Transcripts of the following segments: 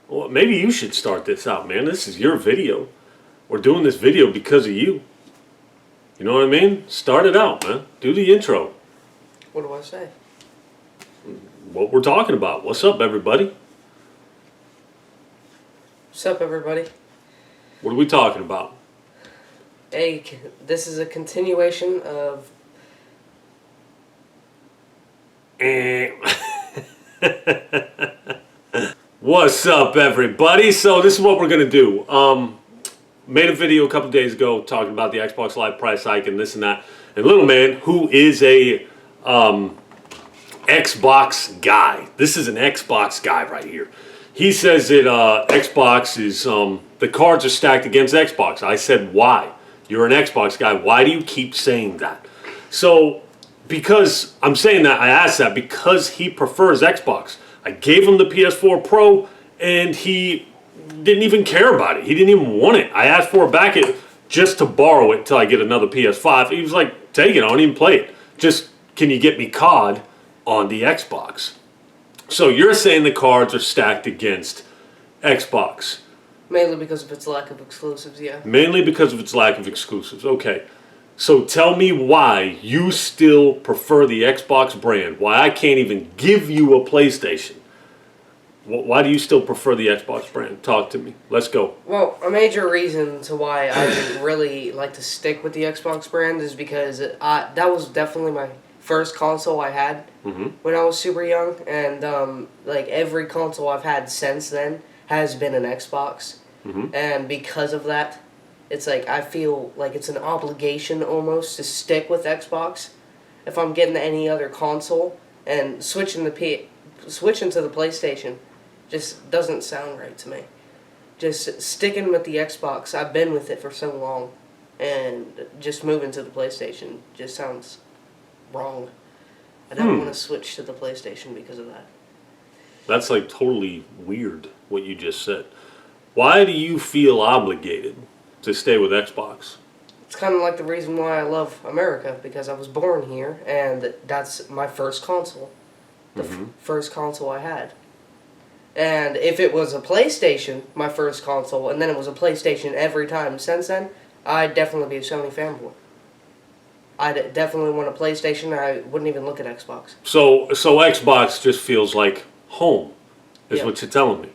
Well, maybe you should start this out, man. This is your video. We're doing this video because of you. You know what I mean? Start it out, man. Do the intro. What do I say? What we're talking about. What's up, everybody? What's up, everybody? What are we talking about? This is a continuation of... What's up, everybody? So this is what we're gonna do. Made a video a couple days ago talking about the Xbox Live price hike and this and that. And little man, who is a Xbox guy. This is an Xbox guy right here. He says that Xbox is the cards are stacked against Xbox. I said, why? You're an Xbox guy. Why do you keep saying that? So because I'm saying that, I asked that because he prefers Xbox. I gave him the PS4 Pro and he didn't even care about it. He didn't even want it. I asked for it back just to borrow it until I get another PS5. He was like, take it, I don't even play it. Just, can you get me COD on the Xbox? So you're saying the cards are stacked against Xbox. Mainly because of its lack of exclusives, yeah. Mainly because of its lack of exclusives. Okay. So tell me why you still prefer the Xbox brand. Why I can't even give you a PlayStation. Why do you still prefer the Xbox brand? Talk to me. Let's go. Well, a major reason to why I didn't really like to stick with the Xbox brand is because that was definitely my first console I had when I was super young. And like every console I've had since then has been an Xbox. And because of that, it's like I feel like it's an obligation almost to stick with Xbox. If I'm getting any other console and switching to the PlayStation just doesn't sound right to me. Just sticking with the Xbox, I've been with it for so long, and just moving to the PlayStation just sounds wrong. I don't want to switch to the PlayStation because of that. That's like totally weird what you just said. Why do you feel obligated to stay with Xbox? It's kind of like the reason why I love America, because I was born here, and that's my first console. The first console I had. And if it was a PlayStation, my first console, and then it was a PlayStation every time since then, I'd definitely be a Sony fanboy. I'd definitely want a PlayStation, and I wouldn't even look at Xbox. So Xbox just feels like home, is what you're telling me.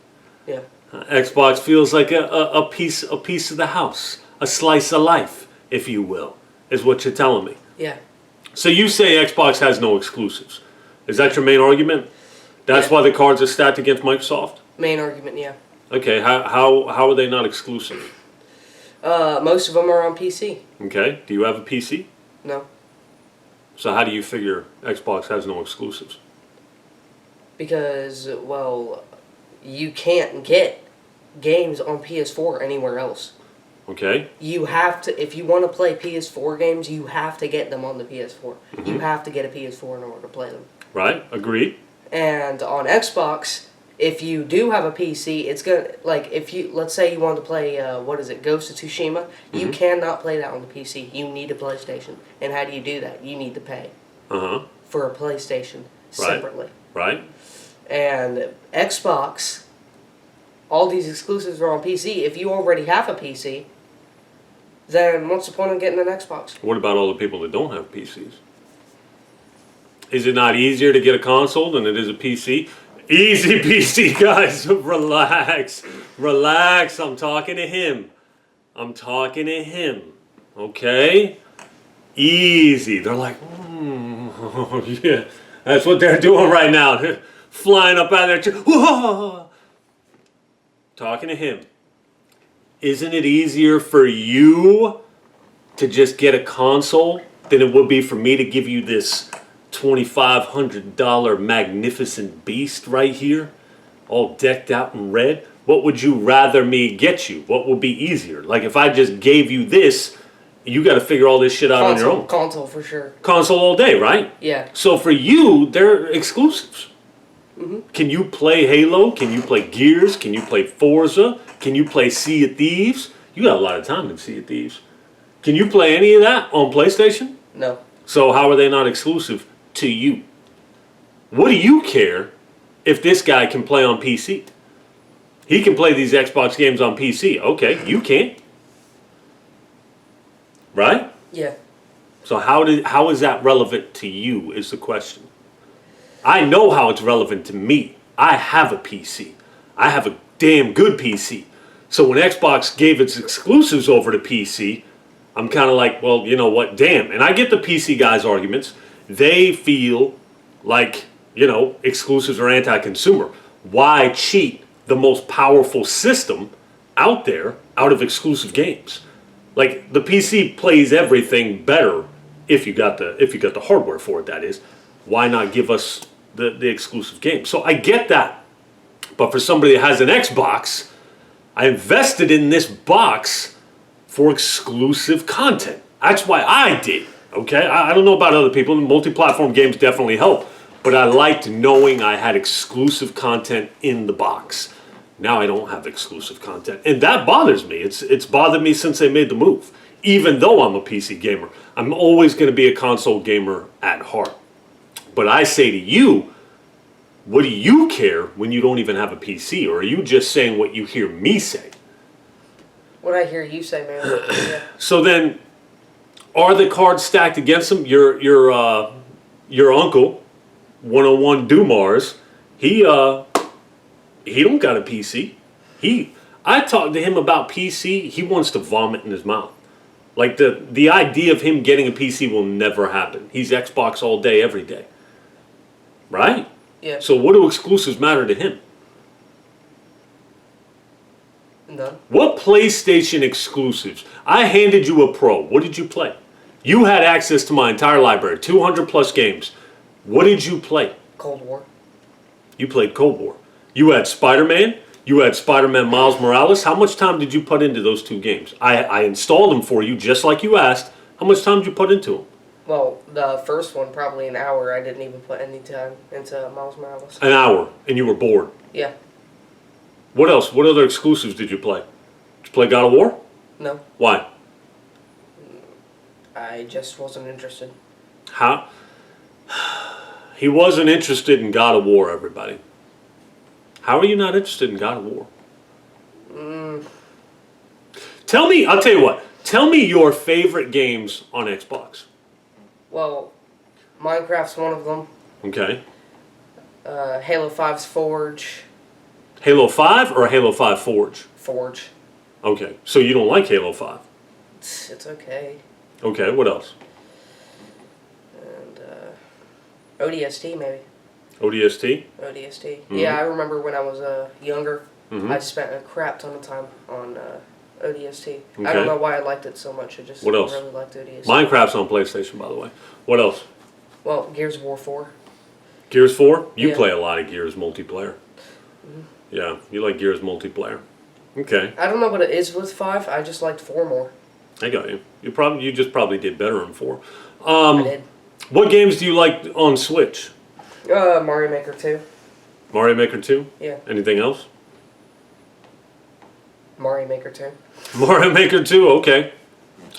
Yeah. Xbox feels like a piece of the house, a slice of life, if you will, is what you're telling me. Yeah. So you say Xbox has no exclusives. Is that your main argument? That's why the cards are stacked against Microsoft? Main argument, yeah. Okay, how are they not exclusive? Most of them are on PC. Okay, do you have a PC? No. So how do you figure Xbox has no exclusives? Because, well, you can't get games on PS4 anywhere else. Okay. You have to, if you want to play PS4 games, you have to get them on the PS4. You have to get a PS4 in order to play them. Right, agreed. And on Xbox, if you do have a PC, it's gonna, like, let's say you want to play, Ghost of Tsushima, you cannot play that on the PC. You need a PlayStation. And how do you do that? You need to pay for a PlayStation separately. Right. And Xbox, all these exclusives are on PC. If you already have a PC, then what's the point of getting an Xbox? What about all the people that don't have PCs? Is it not easier to get a console than it is a PC? Easy PC, guys. Relax. Relax. I'm talking to him. Okay? Easy. They're like, yeah. That's what they're doing right now. They're flying up out of their chair. Whoa! Talking to him. Isn't it easier for you to just get a console than it would be for me to give you this $2,500 magnificent beast right here, all decked out in red? What would you rather me get you? What would be easier? Like if I just gave you this, you got to figure all this shit out on your own. Console for sure. Console all day, right? Yeah. So for you, they're exclusives. Can you play Halo? Can you play Gears? Can you play Forza? Can you play Sea of Thieves? You got a lot of time in Sea of Thieves. Can you play any of that on PlayStation? No. So how are they not exclusive to you? What do you care if this guy can play on PC? He can play these Xbox games on PC. Okay, you can't. Right? Yeah. So how is that relevant to you is the question. I know how it's relevant to me. I have a PC. I have a damn good PC. So when Xbox gave its exclusives over to PC, I'm kind of like, well, you know what, damn. And I get the PC guys' arguments. They feel like, exclusives are anti-consumer. Why cheat the most powerful system out there out of exclusive games? Like, the PC plays everything better if you got the hardware for it, that is. Why not give us the exclusive game? So I get that. But for somebody that has an Xbox, I invested in this box for exclusive content. That's why I did. Okay? I don't know about other people. Multi-platform games definitely help. But I liked knowing I had exclusive content in the box. Now I don't have exclusive content. And that bothers me. It's bothered me since they made the move. Even though I'm a PC gamer. I'm always going to be a console gamer at heart. But I say to you, what do you care when you don't even have a PC? Or are you just saying what you hear me say? What I hear you say, man. Yeah. So then, are the cards stacked against him? Your uncle, 101 Dumars, he don't got a PC. I talked to him about PC. He wants to vomit in his mouth. Like the idea of him getting a PC will never happen. He's Xbox all day, every day. Right? Yeah. So what do exclusives matter to him? None. What PlayStation exclusives? I handed you a Pro. What did you play? You had access to my entire library, 200 plus games. What did you play? Cold War. You played Cold War. You had Spider-Man. You had Spider-Man Miles Morales. How much time did you put into those two games? I installed them for you just like you asked. How much time did you put into them? Well, the first one, probably an hour. I didn't even put any time into Miles Morales. An hour, and you were bored. Yeah. What else? What other exclusives did you play? Did you play God of War? No. Why? I just wasn't interested. How? He wasn't interested in God of War, everybody. How are you not interested in God of War? Tell me, I'll tell you what. Tell me your favorite games on Xbox. Well, Minecraft's one of them. Okay. Halo 5's Forge. Halo 5 or Halo 5 Forge? Forge. Okay. So you don't like Halo 5? It's okay. Okay, what else? And ODST maybe. ODST? ODST. Mm-hmm. Yeah, I remember when I was younger, Mm-hmm. I spent a crap ton of time on ODST. Okay. I don't know why I liked it so much. I just What else? really liked ODST. Minecraft's on PlayStation, by the way. What else? Well, Gears of War 4. Gears 4? You Yeah. play a lot of Gears multiplayer. Mm-hmm. Yeah, you like Gears multiplayer. Okay, I don't know what it is with 5. I just liked 4 more. I got you. You just probably did better in 4. I did. What games do you like on Switch? Mario Maker 2. Mario Maker 2? Yeah. Anything else? Mario Maker 2. Mario Maker 2, okay.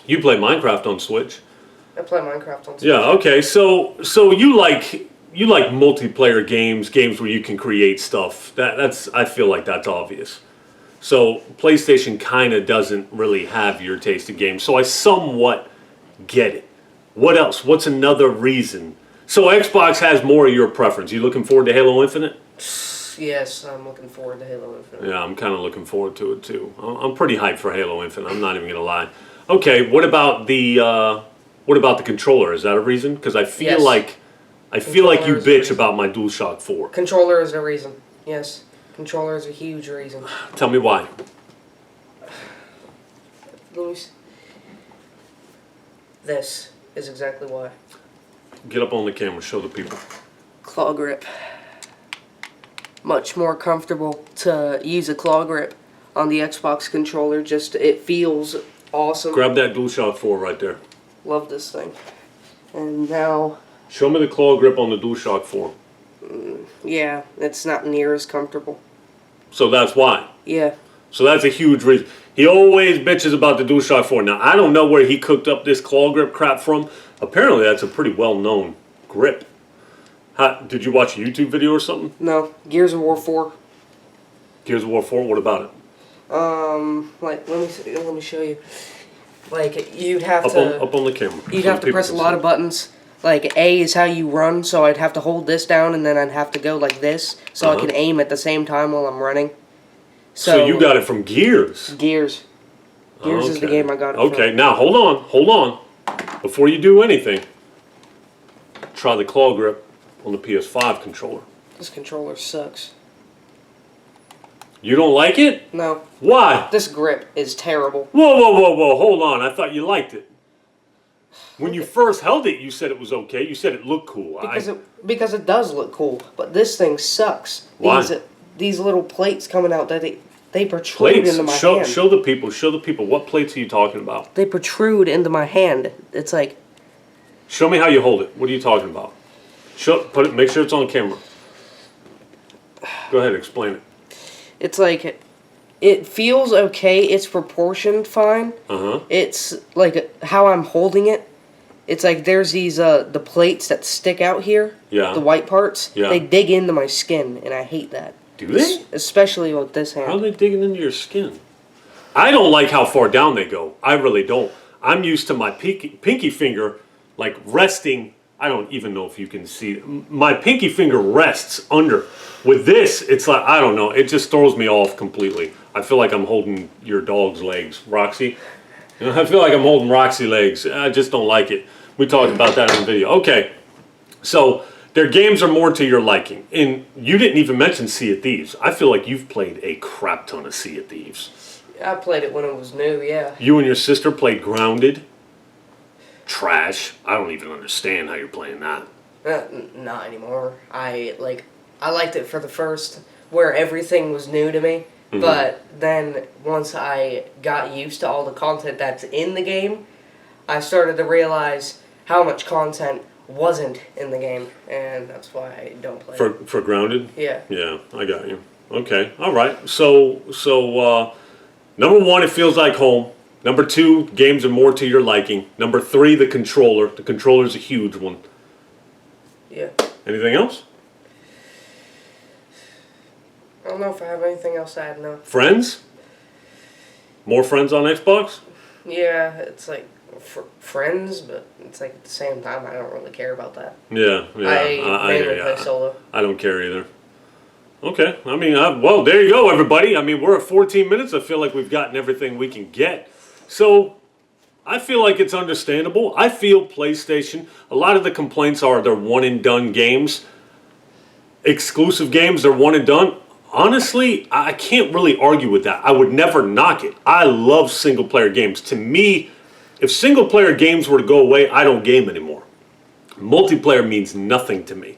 You play Minecraft on Switch. I play Minecraft on Switch. Yeah, okay. So you like multiplayer games where you can create stuff. That's I feel like that's obvious. So PlayStation kind of doesn't really have your taste of games. So I somewhat get it. What else? What's another reason? So Xbox has more of your preference. You looking forward to Halo Infinite? Yes, I'm looking forward to Halo Infinite. Yeah, I'm kind of looking forward to it too. I'm pretty hyped for Halo Infinite. I'm not even gonna lie. Okay, what about the controller? Is that a reason? Because I feel Yes. like you Controller is a bitch reason. about my DualShock 4. Controller is a reason. Yes. Controller is a huge reason. Tell me why. Louis, this is exactly why. Get up on the camera. Show the people. Claw grip. Much more comfortable to use a claw grip on the Xbox controller. Just, it feels awesome. Grab that DualShock 4 right there. Love this thing. And now, Show me the claw grip on the DualShock 4. yeah, it's not near as comfortable. So that's why. Yeah. So that's a huge reason. He always bitches about the DualShock 4. Now, I don't know where he cooked up this claw grip crap from. Apparently, that's a pretty well-known grip. Did you watch a YouTube video or something? No, Gears of War 4. Gears of War 4. What about it? Like let me show you. Like you'd have Up on the camera. You'd so have to press a lot of buttons. Like A is how you run, so I'd have to hold this down and then I'd have to go like this, so I can aim at the same time while I'm running. So you got it from Gears. Gears. Gears is the game I got it from. Okay, now hold on. Before you do anything, try the claw grip on the PS5 controller. This controller sucks. You don't like it? No. Why? This grip is terrible. Whoa, hold on. I thought you liked it. When you first held it, you said it was okay. You said it looked cool. Because it does look cool, but this thing sucks. Why? These little plates coming out, they protrude into my hand. Show the people. What plates are you talking about? They protrude into my hand. It's like... Show me how you hold it. What are you talking about? Make sure it's on camera. Go ahead, explain it. It's like... It feels okay. It's proportioned fine. It's like how I'm holding it. It's like there's these the plates that stick out here. Yeah. The white parts. Yeah. They dig into my skin, and I hate that. Do they? Especially with this hand. How are they digging into your skin? I don't like how far down they go. I really don't. I'm used to my pinky finger, like resting. I don't even know if you can see. My pinky finger rests under. With this, it's like, I don't know. It just throws me off completely. I feel like I'm holding your dog's legs, Roxy. You know, I feel like I'm holding Roxy legs. I just don't like it. We talked about that in the video. Okay, so their games are more to your liking. And you didn't even mention Sea of Thieves. I feel like you've played a crap ton of Sea of Thieves. I played it when it was new, yeah. You and your sister played Grounded. Trash. I don't even understand how you're playing that. Not anymore. I liked it for the first, where everything was new to me. But then once I got used to all the content that's in the game, I started to realize how much content wasn't in the game, and that's why I don't play it. For Grounded? Yeah. Yeah, I got you. Okay, all right. So number one, it feels like home. Number two, games are more to your liking. Number three, the controller. The controller's a huge one. Yeah. Anything else? I don't know if I have anything else to add now. Friends? More friends on Xbox? Yeah, it's like friends, but it's like at the same time I don't really care about that. Yeah. I mainly play solo. I don't care either. Okay, I mean, well, there you go, everybody. I mean, we're at 14 minutes. I feel like we've gotten everything we can get. So, I feel like it's understandable. I feel PlayStation, a lot of the complaints are they're one-and-done games. Exclusive games, they're one and done. Honestly, I can't really argue with that. I would never knock it. I love single-player games. To me, if single-player games were to go away, I don't game anymore. Multiplayer means nothing to me.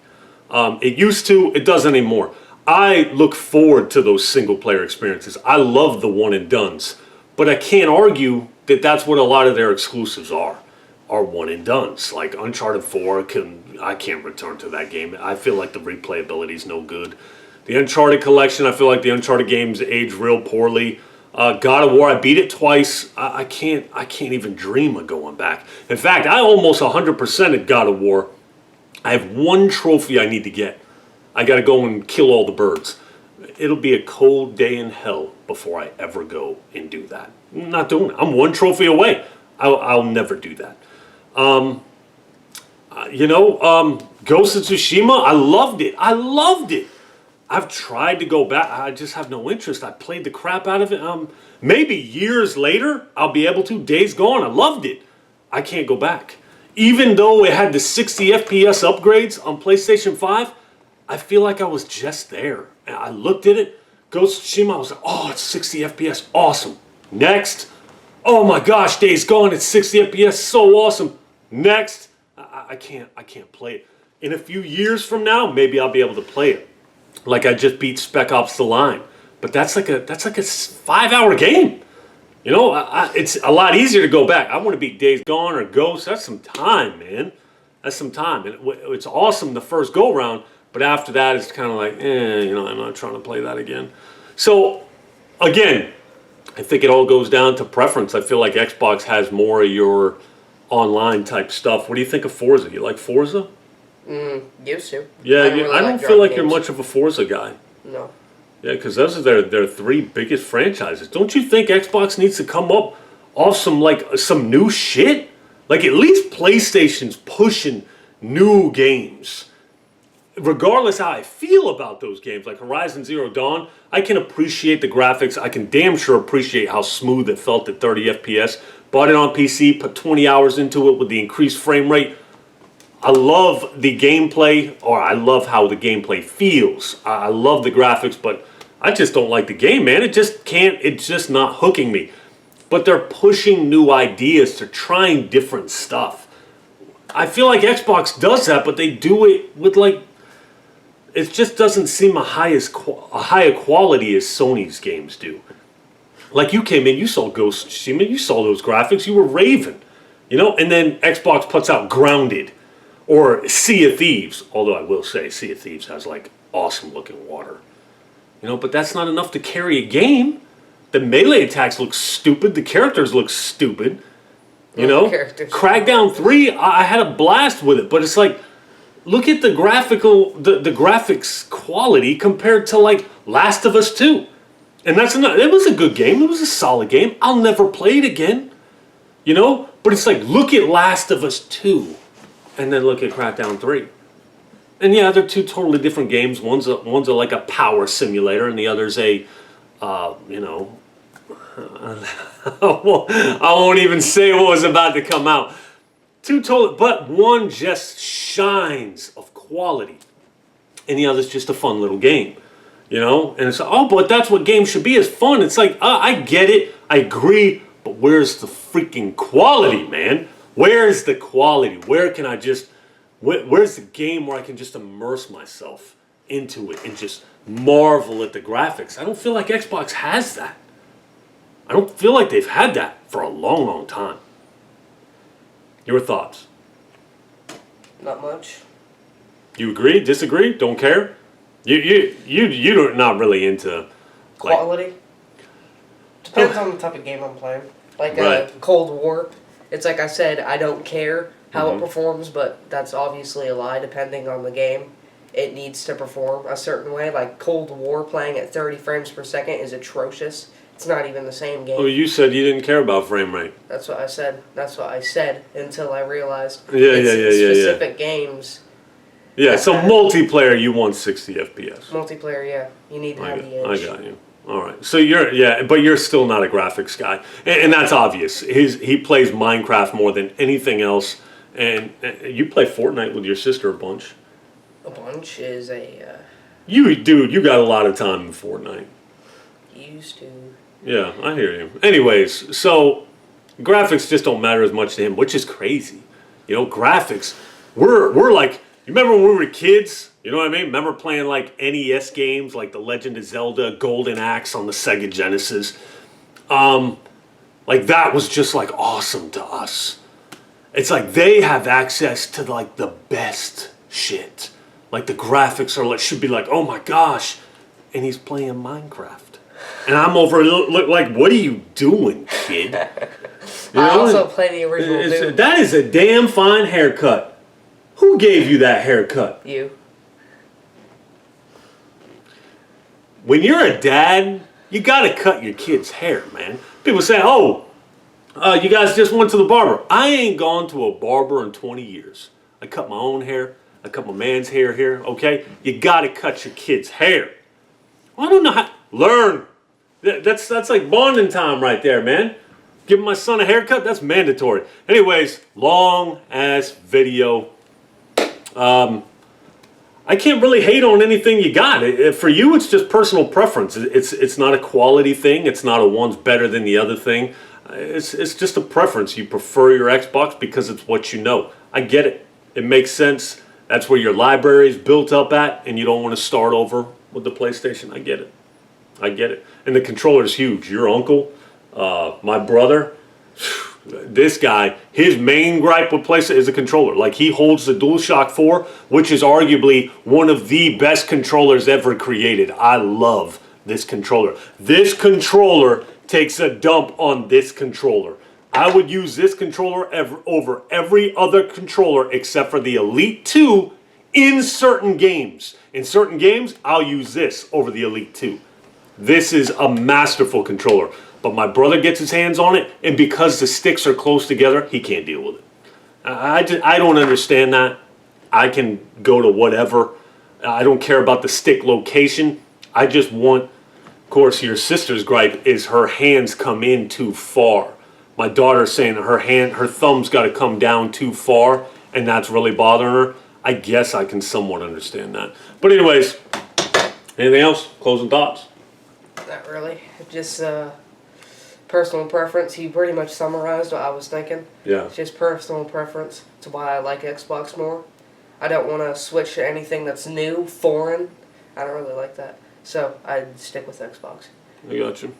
It used to, it doesn't anymore. I look forward to those single-player experiences. I love the one-and-dones. But I can't argue that that's what a lot of their exclusives are one-and-dones. Like Uncharted 4, I can't return to that game. I feel like the replayability is no good. The Uncharted collection, I feel like the Uncharted games age real poorly. God of War, I beat it twice. I can't even dream of going back. In fact, I almost 100% at God of War. I have one trophy I need to get. I got to go and kill all the birds. It'll be a cold day in hell before I ever go and do that. I'm not doing it. I'm one trophy away. I'll never do that. Ghost of Tsushima, I loved it. I've tried to go back. I just have no interest. I played the crap out of it. Maybe years later, I'll be able to. Days Gone, I loved it. I can't go back. Even though it had the 60 FPS upgrades on PlayStation 5, I feel like I was just there. I looked at it, Ghost of Tsushima, I was like, oh, it's 60 FPS, awesome. Next, oh my gosh, Days Gone, it's 60 FPS, so awesome. Next, I can't play it. In a few years from now, maybe I'll be able to play it. Like I just beat Spec Ops: The Line, but that's like a 5-hour game. You know, it's a lot easier to go back. I want to beat Days Gone or Ghost. That's some time, man. That's some time. And it's awesome the first go round, but after that, it's kind of like, I'm not trying to play that again. So, again, I think it all goes down to preference. I feel like Xbox has more of your online type stuff. What do you think of Forza? You like Forza? Used to. Yeah, I don't feel like you're much of a Forza guy. No. Yeah, because those are their three biggest franchises. Don't you think Xbox needs to come up off some new shit? Like at least PlayStation's pushing new games. Regardless how I feel about those games, like Horizon Zero Dawn, I can appreciate the graphics. I can damn sure appreciate how smooth it felt at 30 FPS. Bought it on PC, put 20 hours into it with the increased frame rate. I love the gameplay, or I love how the gameplay feels. I love the graphics, but I just don't like the game, man. It's just not hooking me. But they're pushing new ideas. They're trying different stuff. I feel like Xbox does that, but they do it with it just doesn't seem a higher quality as Sony's games do. Like you came in, you saw Ghost of Tsushima, you saw those graphics, you were raving. And then Xbox puts out Grounded. Or Sea of Thieves, although I will say Sea of Thieves has awesome looking water. But that's not enough to carry a game. The melee attacks look stupid, the characters look stupid. Crackdown 3, I had a blast with it, but it's look at the graphics quality compared to Last of Us 2. And it was a good game, it was a solid game. I'll never play it again. But it's look at Last of Us 2. And then look at Crackdown 3. And yeah, they're two totally different games. One's like a power simulator, and the other's I won't even say what was about to come out. But one just shines of quality, and the other's just a fun little game. And it's but that's what games should be, is fun. It's I get it, I agree, but where's the freaking quality, man? Where's the quality? Where's the game where I can just immerse myself into it and just marvel at the graphics? I don't feel like Xbox has that. I don't feel like they've had that for a long, long time. Your thoughts? Not much. You agree? Disagree? Don't care? You're not really into quality. Depends on the type of game I'm playing. Right. Cold War. It's like I said, I don't care how it performs, but that's obviously a lie. Depending on the game, it needs to perform a certain way. Like Cold War playing at 30 frames per second is atrocious. It's not even the same game. Oh, you said you didn't care about frame rate. That's what I said. That's what I said until I realized. Yeah. Specific games. Yeah, so multiplayer, you want 60 FPS. Multiplayer, yeah. You need to have the edge. I got you. All right. So but you're still not a graphics guy, and that's obvious. He plays Minecraft more than anything else, and you play Fortnite with your sister a bunch. A bunch is a. You got a lot of time in Fortnite. Used to. Yeah, I hear you. Anyways, so graphics just don't matter as much to him, which is crazy. Graphics. We're like. You remember when we were kids? You know what I mean? Remember playing NES games like The Legend of Zelda, Golden Axe on the Sega Genesis? That was just awesome to us. It's they have access to the best shit. The graphics are should be oh my gosh, and he's playing Minecraft, and I'm over what are you doing, kid? I also play the original Doom. That is a damn fine haircut. Who gave you that haircut? You. When you're a dad, you gotta cut your kid's hair, man. People say, you guys just went to the barber. I ain't gone to a barber in 20 years. I cut my own hair. I cut my man's hair here, okay? You gotta cut your kid's hair. I don't know how. Learn. That's like bonding time right there, man. Giving my son a haircut, that's mandatory. Anyways, long ass video. I can't really hate on anything you got. For you, it's just personal preference. It's not a quality thing. It's not a one's better than the other thing. It's just a preference. You prefer your Xbox because it's what you know. I get it. It makes sense. That's where your library is built up at, and you don't want to start over with the PlayStation. I get it. I get it. And the controller's huge. Your uncle, my brother, this guy, his main gripe with PlayStation is the controller. He holds the DualShock 4, which is arguably one of the best controllers ever created. I love this controller. This controller takes a dump on this controller. I would use this controller over every other controller except for the Elite 2 in certain games. In certain games, I'll use this over the Elite 2. This is a masterful controller. But my brother gets his hands on it, and because the sticks are close together, he can't deal with it. I don't understand that. I can go to whatever. I don't care about the stick location. I just want, of course, your sister's gripe is her hands come in too far. My daughter's saying that her thumb's got to come down too far, and that's really bothering her. I guess I can somewhat understand that. But anyways, anything else? Closing thoughts? Not really. Just personal preference. He pretty much summarized what I was thinking. Yeah. It's just personal preference to why I like Xbox more. I don't want to switch to anything that's new, foreign. I don't really like that. So I'd stick with Xbox. I got you.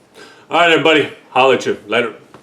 All right, everybody. Holla at you. Later.